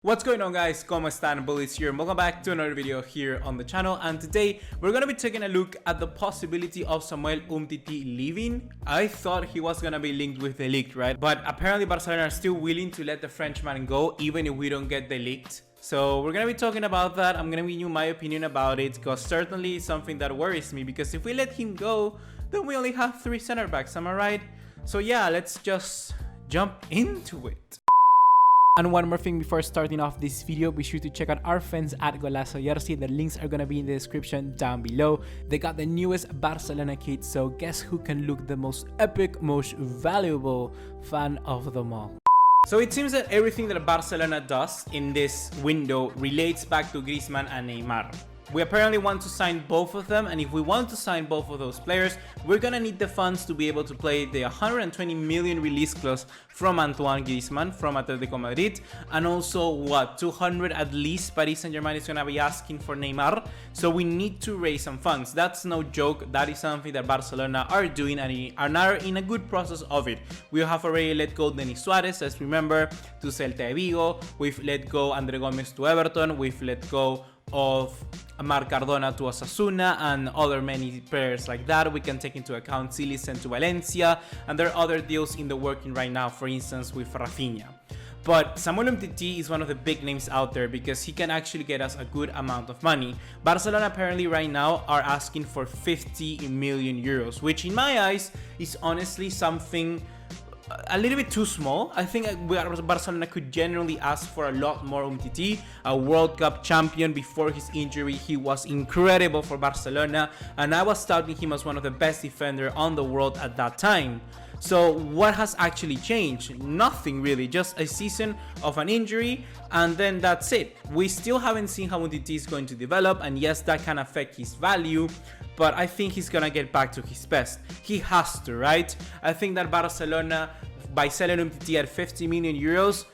What's going on, guys? ¿Cómo están? BugaLuis here, and welcome back to another video here on the channel. And today we're gonna be taking a look at the possibility of Samuel Umtiti leaving. I thought he was gonna be linked with De Ligt, right? But apparently Barcelona are still willing to let the Frenchman go even if we don't get De Ligt. So we're gonna be talking about that. I'm gonna give you my opinion about it, because certainly it's something that worries me, because if we let him go, then we only have 3 center backs, am I right? So yeah, let's just jump into it. And one more thing before starting off this video, be sure to check out our friends at Golazo Jersey. The links are gonna be in the description down below. They got the newest Barcelona kit, so guess who can look the most epic, most valuable fan of them all. So it seems that everything that Barcelona does in this window relates back to Griezmann and Neymar. We apparently want to sign both of them, and if we want to sign both of those players, we're gonna need the funds to be able to play the 120 million release clause from Antoine Griezmann from Atletico Madrid, and also what, 200 at least Paris Saint-Germain is gonna be asking for Neymar. So we need to raise some funds. That's no joke. That is something that Barcelona are doing and are in a good process of it. We have already let go Denis Suarez, as remember, to Celta de Vigo. We've let go Andre Gomes to Everton. We've let go of Marc Cardona to Osasuna, and other many players like that. We can take into account Silly sent to Valencia, and there are other deals in the working right now, for instance with Rafinha. But Samuel Umtiti is one of the big names out there because he can actually get us a good amount of money. Barcelona apparently right now are asking for 50 million euros, which in my eyes is honestly something a little bit too small. I think Barcelona could generally ask for a lot more. Umtiti, a World Cup champion before his injury, he was incredible for Barcelona, and I was touting him as one of the best defenders on the world at that time. So what has actually changed? Nothing really, just a season of an injury, and then that's it. We still haven't seen how Umtiti is going to develop, and yes, that can affect his value, but I think he's gonna get back to his best. He has to, right? I think that Barcelona, by selling Umtiti at 50 million euros,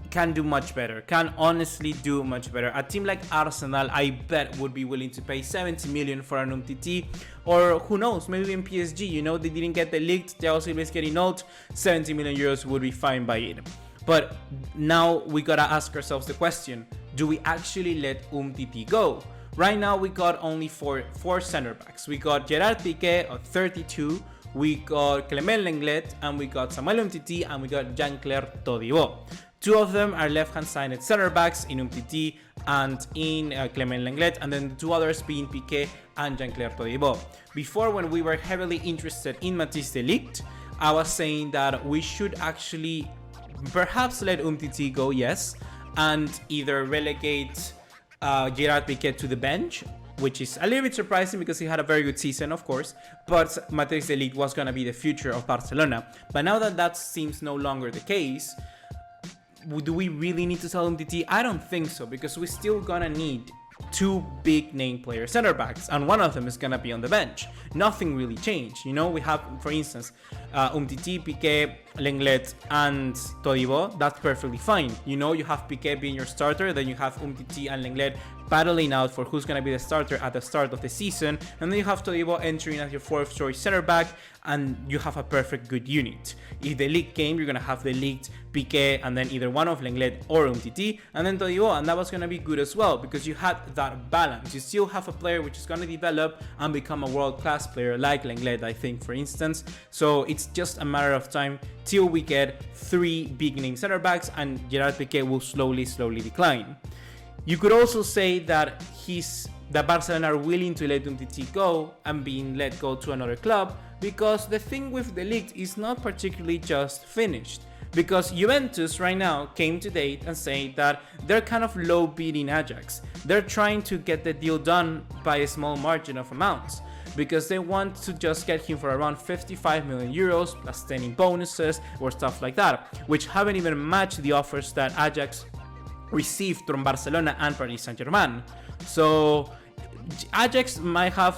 can do much better, can honestly do much better. A team like Arsenal, I bet, would be willing to pay 70 million for an Umtiti, or who knows, maybe in PSG, you know, they didn't get the leaked, Thiago Silva is getting old, 70 million euros would be fine by it. But now we gotta ask ourselves the question, do we actually let Umtiti go? Right now we got only four center backs. We got Gerard Piqué at 32, we got Clement Lenglet, and we got Samuel Umtiti, and we got Jean-Claire Todibo. 2 of them are left-hand sided center backs in Umtiti and in Clement Lenglet, and then the 2 others being Piqué and Jean-Claire Todibo. Before, when we were heavily interested in Matthijs De Ligt, I was saying that we should actually perhaps let Umtiti go, yes, and either relegate Gerard Piqué to the bench, which is a little bit surprising because he had a very good season, of course, but Matthijs De Ligt was going to be the future of Barcelona. But now that that seems no longer the case, do we really need to sell Umtiti? I don't think so, because we're still gonna need 2 big name player center backs, and one of them is gonna be on the bench. Nothing really changed, you know. We have, for instance, Umtiti, Piqué, Lenglet, and Todibo. That's perfectly fine. You know, you have Piqué being your starter, then you have Umtiti and Lenglet battling out for who's gonna be the starter at the start of the season, and then you have Todibo entering as your 4th choice center back, and you have a perfect good unit. If the league came, you're gonna have the league, Piqué, and then either one of Lenglet or Umtiti, and then Todibo, and that was gonna be good as well, because you had that balance. You still have a player which is gonna develop and become a world-class player like Lenglet, I think, for instance. So it's just a matter of time till we get 3 big name center backs, and Gerard Piqué will slowly decline. You could also say that Barcelona are willing to let Umtiti go and being let go to another club, because the thing with the league is not particularly just finished. Because Juventus right now came to date and say that they're kind of low bidding Ajax. They're trying to get the deal done by a small margin of amounts, because they want to just get him for around 55 million euros plus 10 in bonuses or stuff like that, which haven't even matched the offers that Ajax received from Barcelona and Paris Saint-Germain. So Juventus might have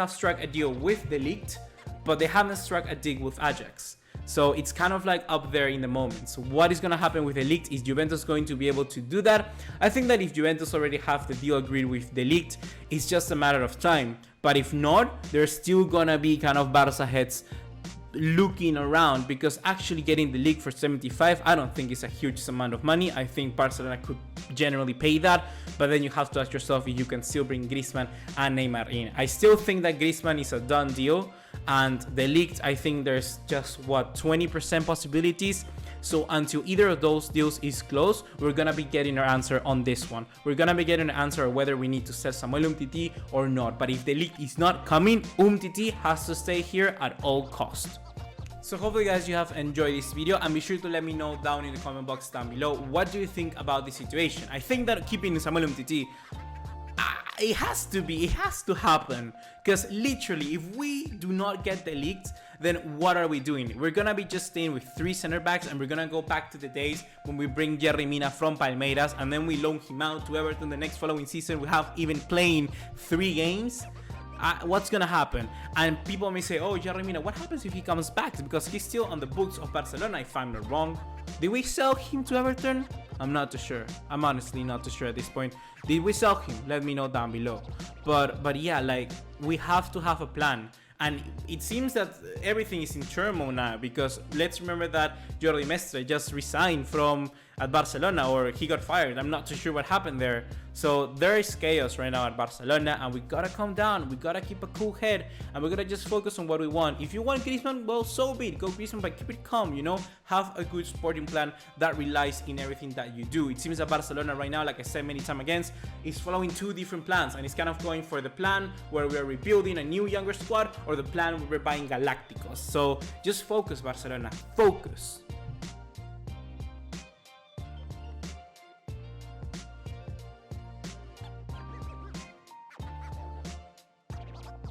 struck a deal with De Ligt, but they haven't struck a deal with Ajax. So it's kind of like up there in the moment. So what is going to happen with De Ligt? Is Juventus going to be able to do that? I think that if Juventus already have the deal agreed with De Ligt, it's just a matter of time. But if not, there's still going to be kind of Barca heads looking around, because actually getting De Ligt for 75, I don't think it's a huge amount of money. I think Barcelona could generally pay that, but then you have to ask yourself if you can still bring Griezmann and Neymar in. I still think that Griezmann is a done deal, and De Ligt, I think there's just 20% possibilities. So until either of those deals is closed, we're gonna be getting our answer on this one. We're gonna be getting an answer of whether we need to sell Samuel Umtiti or not. But if De Ligt is not coming, Umtiti has to stay here at all costs. So hopefully guys you have enjoyed this video, and be sure to let me know down in the comment box down below, what do you think about the situation? I think that keeping Samuel Umtiti, it has to happen, because literally if we do not get De Ligt, then what are we doing? We're gonna be just staying with 3 center backs, and we're gonna go back to the days when we bring Jerry Mina from Palmeiras and then we loan him out to Everton the next following season. We have even playing 3 games. What's gonna happen? And people may say, oh, Jerry Mina, what happens if he comes back? Because he's still on the books of Barcelona, if I'm not wrong. Did we sell him to Everton? I'm not too sure. I'm honestly not too sure at this point. Did we sell him? Let me know down below. But yeah, like, we have to have a plan. And it seems that everything is in turmoil now, because let's remember that Jordi Mestre just resigned from at Barcelona, or he got fired. I'm not too sure what happened there. So there is chaos right now at Barcelona, and we gotta calm down. We gotta keep a cool head, and we gotta just focus on what we want. If you want Griezmann, well, so be it. Go Griezmann, but keep it calm, you know? Have a good sporting plan that relies in everything that you do. It seems that Barcelona right now, like I said many times again, is following 2 different plans, and it's kind of going for the plan where we are rebuilding a new younger squad, or the plan where we're buying Galacticos. So just focus, Barcelona, focus.